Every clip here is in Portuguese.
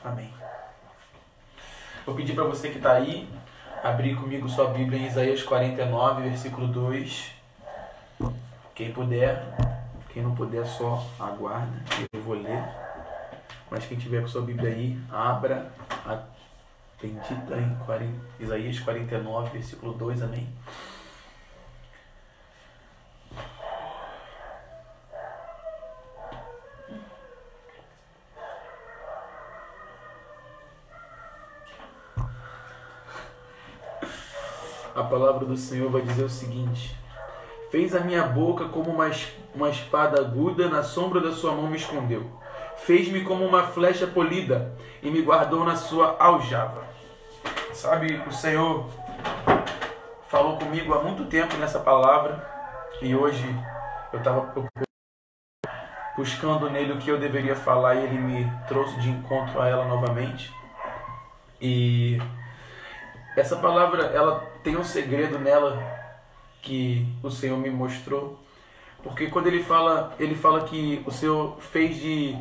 Amém. Vou pedir para você que está aí, abrir comigo sua Bíblia em Isaías 49, versículo 2. Quem puder, quem não puder só aguarda, eu vou ler. Mas quem tiver com sua Bíblia aí, abra a bendita em Isaías 49, versículo 2, amém. A palavra do Senhor vai dizer o seguinte: fez a minha boca como uma espada aguda, na sombra da sua mão me escondeu. Fez-me como uma flecha polida e me guardou na sua aljava. Sabe, o Senhor falou comigo há muito tempo nessa palavra e hoje eu estava buscando nele o que eu deveria falar e ele me trouxe de encontro a ela novamente. E essa palavra, ela tem um segredo nela que o Senhor me mostrou, porque quando ele fala que o Senhor fez de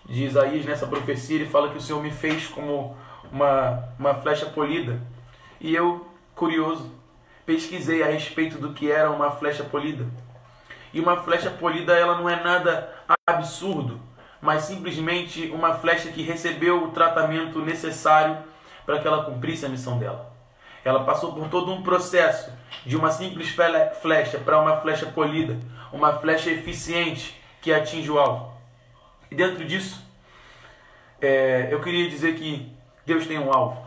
Isaías nessa profecia, ele fala que o Senhor me fez como uma flecha polida. E eu, curioso, pesquisei a respeito do que era uma flecha polida. E uma flecha polida, ela não é nada absurdo, mas simplesmente uma flecha que recebeu o tratamento necessário para que ela cumprisse a missão dela. Ela passou por todo um processo de uma simples flecha para uma flecha polida, uma flecha eficiente que atinge o alvo. E dentro disso, eu queria dizer que Deus tem um alvo.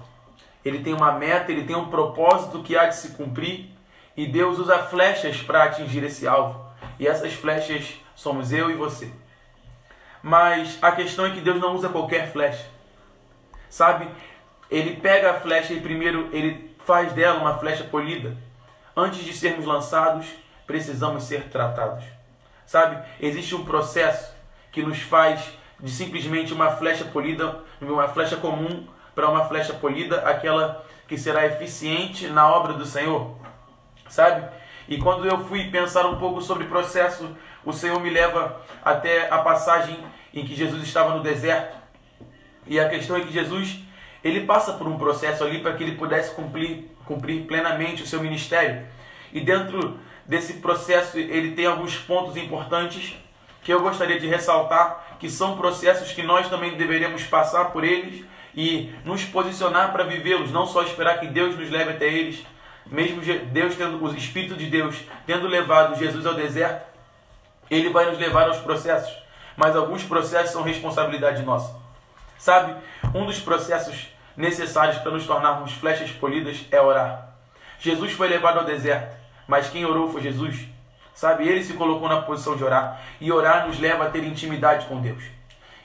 Ele tem uma meta, ele tem um propósito que há de se cumprir, e Deus usa flechas para atingir esse alvo. E essas flechas somos eu e você. Mas a questão é que Deus não usa qualquer flecha. Sabe? Ele pega a flecha e primeiro ele faz dela uma flecha polida. Antes de sermos lançados, precisamos ser tratados. Sabe? Existe um processo que nos faz de simplesmente uma flecha polida, uma flecha comum, para uma flecha polida, aquela que será eficiente na obra do Senhor. Sabe? E quando eu fui pensar um pouco sobre o processo, o Senhor me leva até a passagem em que Jesus estava no deserto. E a questão é que Jesus, ele passa por um processo ali para que ele pudesse cumprir plenamente o seu ministério. E dentro desse processo ele tem alguns pontos importantes que eu gostaria de ressaltar, que são processos que nós também deveremos passar por eles e nos posicionar para vivê-los, não só esperar que Deus nos leve até eles. Mesmo Deus tendo, o Espírito de Deus tendo levado Jesus ao deserto, ele vai nos levar aos processos, mas alguns processos são responsabilidade nossa. Sabe, um dos processos necessários para nos tornarmos flechas polidas é orar. Jesus foi levado ao deserto, mas quem orou foi Jesus. Sabe, ele se colocou na posição de orar, e orar nos leva a ter intimidade com Deus.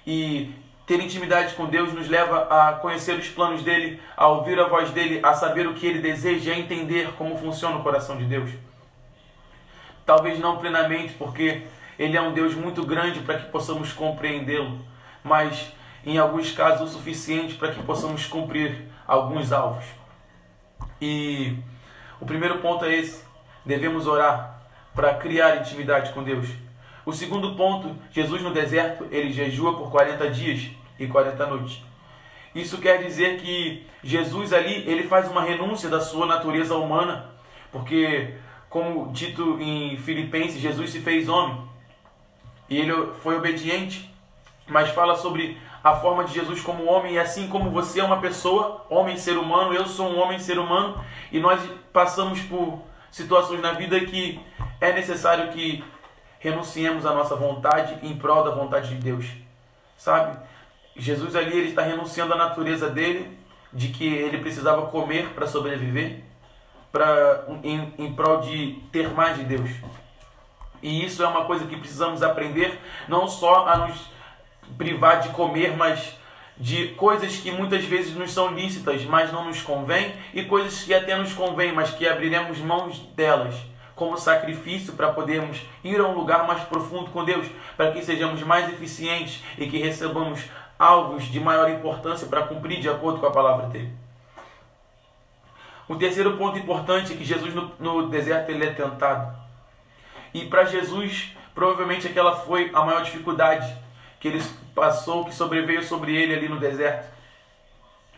E ter intimidade com Deus nos leva a conhecer os planos dele, a ouvir a voz dele, a saber o que ele deseja, a entender como funciona o coração de Deus. Talvez não plenamente, porque ele é um Deus muito grande para que possamos compreendê-lo, mas em alguns casos o suficiente para que possamos cumprir alguns alvos. E o primeiro ponto é esse: devemos orar para criar intimidade com Deus. O segundo ponto, Jesus no deserto, ele jejua por 40 dias e 40 noites. Isso quer dizer que Jesus ali, ele faz uma renúncia da sua natureza humana, porque, como dito em Filipenses, Jesus se fez homem e ele foi obediente, mas fala sobre a forma de Jesus como homem, e assim como você é uma pessoa, homem, ser humano, eu sou um homem, ser humano, e nós passamos por situações na vida que é necessário que renunciemos à nossa vontade em prol da vontade de Deus. Sabe? Jesus ali, ele está renunciando à natureza dele, de que ele precisava comer para sobreviver, em prol de ter mais de Deus. E isso é uma coisa que precisamos aprender, não só a nos privar de comer, mas de coisas que muitas vezes nos são lícitas, mas não nos convém, e coisas que até nos convém, mas que abriremos mãos delas como sacrifício para podermos ir a um lugar mais profundo com Deus, para que sejamos mais eficientes e que recebamos alvos de maior importância para cumprir de acordo com a palavra dele. O terceiro ponto importante é que Jesus no deserto ele é tentado. E para Jesus, provavelmente aquela foi a maior dificuldade que ele passou, que sobreveio sobre ele ali no deserto.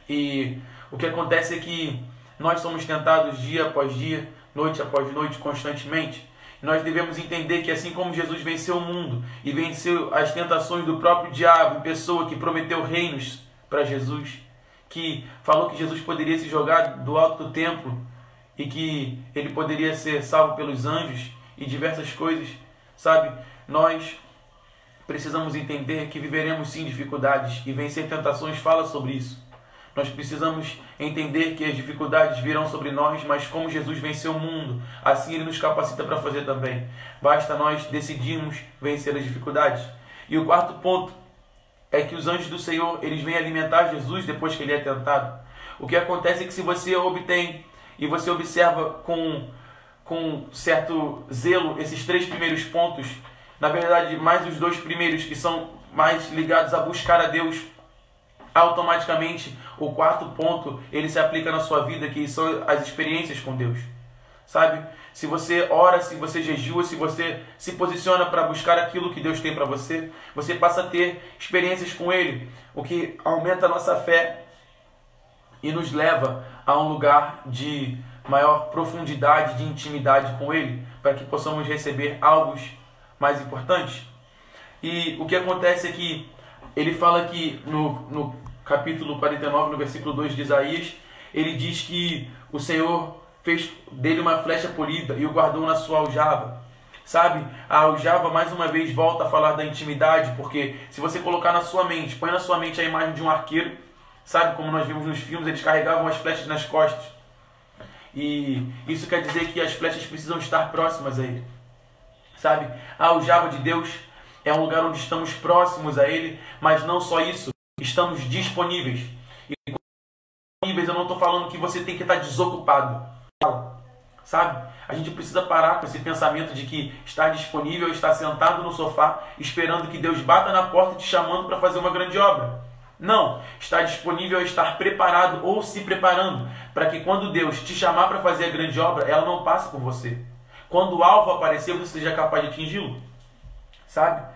E o que acontece é que nós somos tentados dia após dia, noite após noite, constantemente. Nós devemos entender que assim como Jesus venceu o mundo e venceu as tentações do próprio diabo, em pessoa que prometeu reinos para Jesus, que falou que Jesus poderia se jogar do alto do templo e que ele poderia ser salvo pelos anjos e diversas coisas, sabe? Nós precisamos entender que viveremos sim dificuldades e vencer tentações fala sobre isso. Nós precisamos entender que as dificuldades virão sobre nós, mas como Jesus venceu o mundo, assim Ele nos capacita para fazer também. Basta nós decidirmos vencer as dificuldades. E o quarto ponto é que os anjos do Senhor, eles vêm alimentar Jesus depois que Ele é tentado. O que acontece é que se você obtém e você observa com certo zelo esses 3 primeiros pontos, na verdade mais os 2 primeiros que são mais ligados a buscar a Deus, automaticamente o 4º ponto ele se aplica na sua vida, que são as experiências com Deus, sabe? Se você ora, se você jejua, se você se posiciona para buscar aquilo que Deus tem para você, você passa a ter experiências com Ele, o que aumenta a nossa fé e nos leva a um lugar de maior profundidade, de intimidade com Ele, para que possamos receber alvos mais importantes. E o que acontece é que ele fala que no capítulo 49, no versículo 2 de Isaías, ele diz que o Senhor fez dele uma flecha polida e o guardou na sua aljava. Sabe? A aljava mais uma vez volta a falar da intimidade, porque se você colocar na sua mente, põe na sua mente a imagem de um arqueiro, sabe? Como nós vimos nos filmes, eles carregavam as flechas nas costas. E isso quer dizer que as flechas precisam estar próximas a ele. Sabe? A aljava de Deus é um lugar onde estamos próximos a Ele, mas não só isso, estamos disponíveis. E disponíveis eu não estou falando que você tem que estar desocupado, sabe? A gente precisa parar com esse pensamento de que estar disponível é estar sentado no sofá, esperando que Deus bata na porta te chamando para fazer uma grande obra. Não, estar disponível é estar preparado ou se preparando, para que quando Deus te chamar para fazer a grande obra, ela não passe por você. Quando o alvo aparecer, você seja capaz de atingi-lo. Sabe?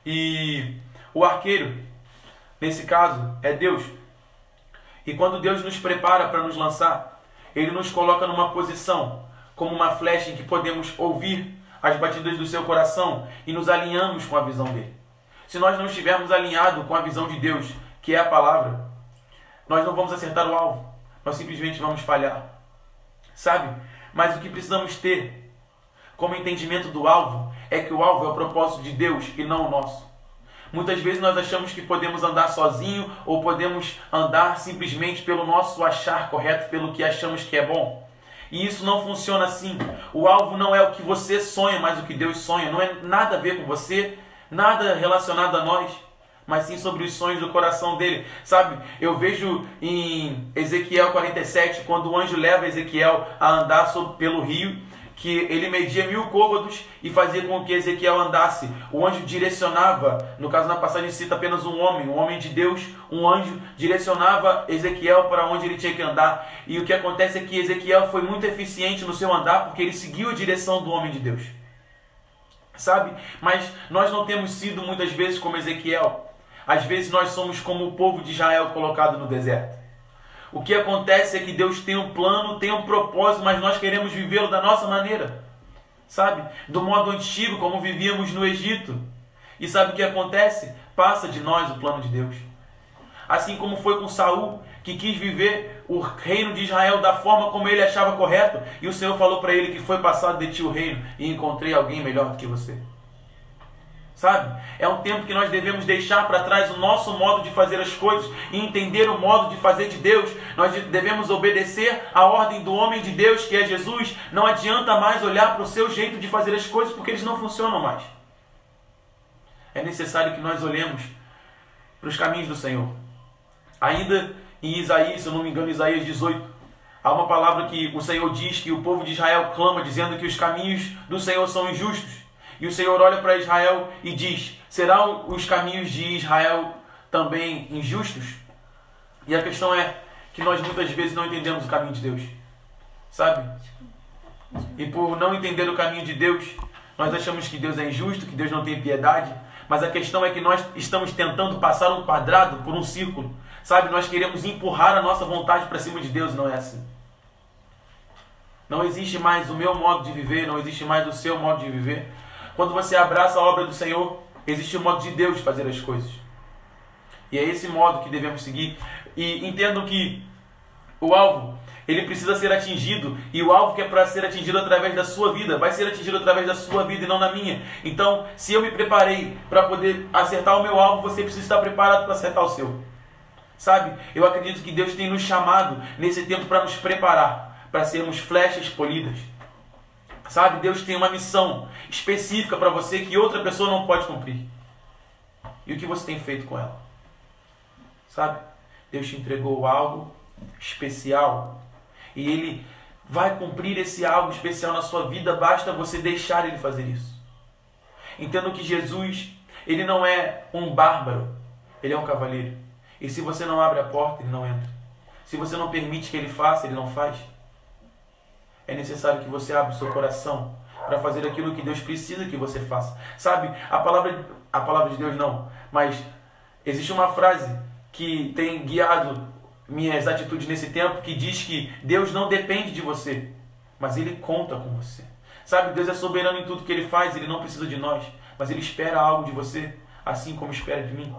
E o arqueiro, nesse caso, é Deus. E quando Deus nos prepara para nos lançar, Ele nos coloca numa posição, como uma flecha em que podemos ouvir as batidas do seu coração e nos alinhamos com a visão dele. Se nós não estivermos alinhados com a visão de Deus, que é a palavra, nós não vamos acertar o alvo. Nós simplesmente vamos falhar. Sabe? Mas o que precisamos ter como entendimento do alvo é que o alvo é o propósito de Deus e não o nosso. Muitas vezes nós achamos que podemos andar sozinho ou podemos andar simplesmente pelo nosso achar correto, pelo que achamos que é bom. E isso não funciona assim. O alvo não é o que você sonha, mas o que Deus sonha. Não é nada a ver com você, nada relacionado a nós, mas sim sobre os sonhos do coração dele. Sabe, eu vejo em Ezequiel 47, quando o anjo leva Ezequiel a andar pelo rio, que ele media 1000 côvados e fazia com que Ezequiel andasse. O anjo direcionava, no caso na passagem cita apenas um homem de Deus, um anjo direcionava Ezequiel para onde ele tinha que andar. E o que acontece é que Ezequiel foi muito eficiente no seu andar, porque ele seguiu a direção do homem de Deus. Sabe? Mas nós não temos sido muitas vezes como Ezequiel. Às vezes nós somos como o povo de Israel colocado no deserto. O que acontece é que Deus tem um plano, tem um propósito, mas nós queremos vivê-lo da nossa maneira. Sabe? Do modo antigo, como vivíamos no Egito. E sabe o que acontece? Passa de nós o plano de Deus. Assim como foi com Saul, que quis viver o reino de Israel da forma como ele achava correto. E o Senhor falou para ele que foi passado de ti o reino e encontrei alguém melhor do que você. Sabe? É um tempo que nós devemos deixar para trás o nosso modo de fazer as coisas e entender o modo de fazer de Deus. Nós devemos obedecer a ordem do homem de Deus, que é Jesus. Não adianta mais olhar para o seu jeito de fazer as coisas, porque eles não funcionam mais. É necessário que nós olhemos para os caminhos do Senhor. Ainda em Isaías, se eu não me engano, Isaías 18, há uma palavra que o Senhor diz que o povo de Israel clama, dizendo que os caminhos do Senhor são injustos. E o Senhor olha para Israel e diz: serão os caminhos de Israel também injustos? E a questão é que nós muitas vezes não entendemos o caminho de Deus. Sabe? E por não entender o caminho de Deus, nós achamos que Deus é injusto, que Deus não tem piedade. Mas a questão é que nós estamos tentando passar um quadrado por um círculo. Sabe, nós queremos empurrar a nossa vontade para cima de Deus, não é assim. Não existe mais o meu modo de viver, não existe mais o seu modo de viver. Quando você abraça a obra do Senhor, existe o modo de Deus de fazer as coisas. E é esse modo que devemos seguir. E entendo que o alvo, ele precisa ser atingido, e o alvo que é para ser atingido através da sua vida, vai ser atingido através da sua vida e não na minha. Então, se eu me preparei para poder acertar o meu alvo, você precisa estar preparado para acertar o seu. Sabe, eu acredito que Deus tem nos chamado nesse tempo para nos preparar, para sermos flechas polidas. Sabe, Deus tem uma missão específica para você que outra pessoa não pode cumprir. E o que você tem feito com ela? Sabe, Deus te entregou algo especial e Ele vai cumprir esse algo especial na sua vida, basta você deixar Ele fazer isso. Entendo que Jesus, Ele não é um bárbaro, Ele é um cavaleiro. E se você não abre a porta, Ele não entra. Se você não permite que Ele faça, Ele não faz. É necessário que você abra o seu coração para fazer aquilo que Deus precisa que você faça. Sabe, a palavra de Deus não, mas existe uma frase que tem guiado minhas atitudes nesse tempo, que diz que Deus não depende de você, mas Ele conta com você. Sabe, Deus é soberano em tudo que Ele faz, Ele não precisa de nós, mas Ele espera algo de você, assim como espera de mim.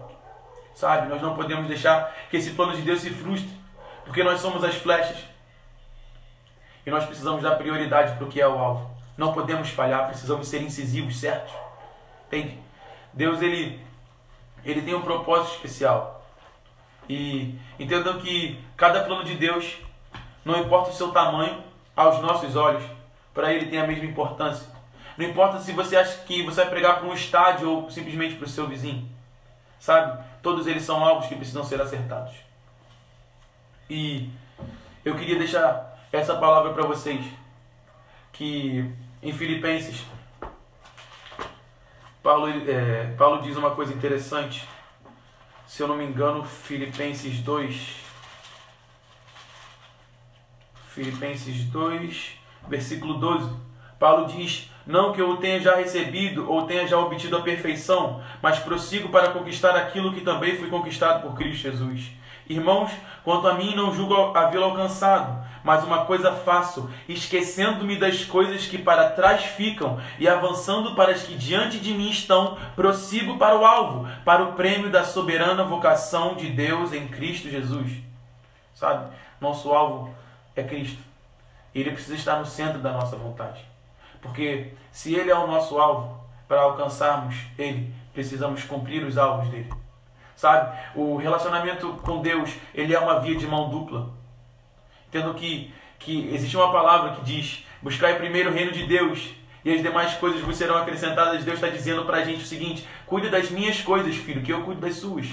Sabe, nós não podemos deixar que esse plano de Deus se frustre, porque nós somos as flechas. E nós precisamos dar prioridade para o que é o alvo. Não podemos falhar, precisamos ser incisivos, certos? Entende? Deus, Ele tem um propósito especial. E entendam que cada plano de Deus, não importa o seu tamanho, aos nossos olhos, para Ele tem a mesma importância. Não importa se você acha que você vai pregar para um estádio ou simplesmente para o seu vizinho. Sabe? Todos eles são alvos que precisam ser acertados. E eu queria deixar essa palavra para vocês, que em Filipenses, Paulo diz uma coisa interessante. Se eu não me engano, Filipenses 2, versículo 12, Paulo diz: não que eu tenha já recebido ou tenha já obtido a perfeição, mas prossigo para conquistar aquilo que também fui conquistado por Cristo Jesus. Irmãos, quanto a mim, não julgo havê-lo alcançado, mas uma coisa faço, esquecendo-me das coisas que para trás ficam e avançando para as que diante de mim estão, prossigo para o alvo, para o prêmio da soberana vocação de Deus em Cristo Jesus. Sabe? Nosso alvo é Cristo. Ele precisa estar no centro da nossa vontade. Porque se Ele é o nosso alvo, para alcançarmos Ele, precisamos cumprir os alvos dele. Sabe? O relacionamento com Deus, ele é uma via de mão dupla. Tendo que existe uma palavra que diz: buscai primeiro o reino de Deus e as demais coisas vos serão acrescentadas. Deus está dizendo para a gente o seguinte: cuide das minhas coisas, filho, que eu cuido das suas.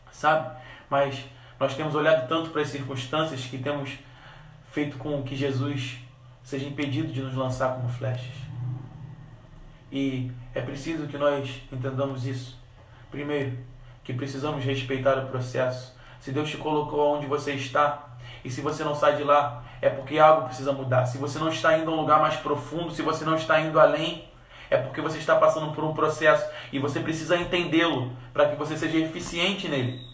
Sabe? Mas nós temos olhado tanto para as circunstâncias que temos feito com que Jesus seja impedido de nos lançar como flechas. E é preciso que nós entendamos isso. Primeiro, que precisamos respeitar o processo. Se Deus te colocou onde você está, e se você não sai de lá, é porque algo precisa mudar. Se você não está indo a um lugar mais profundo, se você não está indo além, é porque você está passando por um processo e você precisa entendê-lo para que você seja eficiente nele.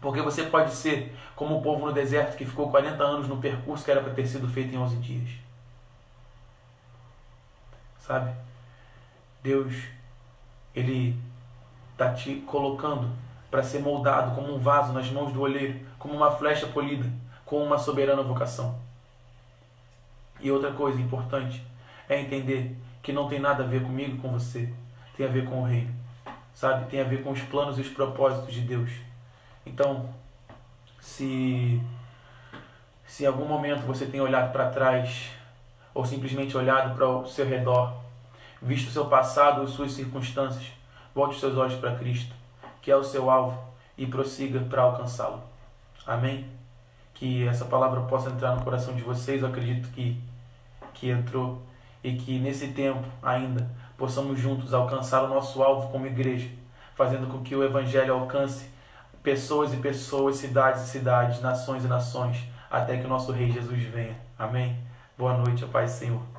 Porque você pode ser como o povo no deserto que ficou 40 anos no percurso que era para ter sido feito em 11 dias. Sabe? Deus, Ele está te colocando para ser moldado como um vaso nas mãos do olheiro, como uma flecha polida, com uma soberana vocação. E outra coisa importante é entender que não tem nada a ver comigo e com você, tem a ver com o reino, sabe? Tem a ver com os planos e os propósitos de Deus. Então, se em algum momento você tem olhado para trás, ou simplesmente olhado para o seu redor, visto o seu passado ou suas circunstâncias, volte os seus olhos para Cristo, que é o seu alvo, e prossiga para alcançá-lo. Amém? Que essa palavra possa entrar no coração de vocês. Eu acredito que entrou, e que nesse tempo ainda possamos juntos alcançar o nosso alvo como igreja, fazendo com que o Evangelho alcance pessoas e pessoas, cidades e cidades, nações e nações, até que o nosso Rei Jesus venha. Amém? Boa noite, a paz do Senhor.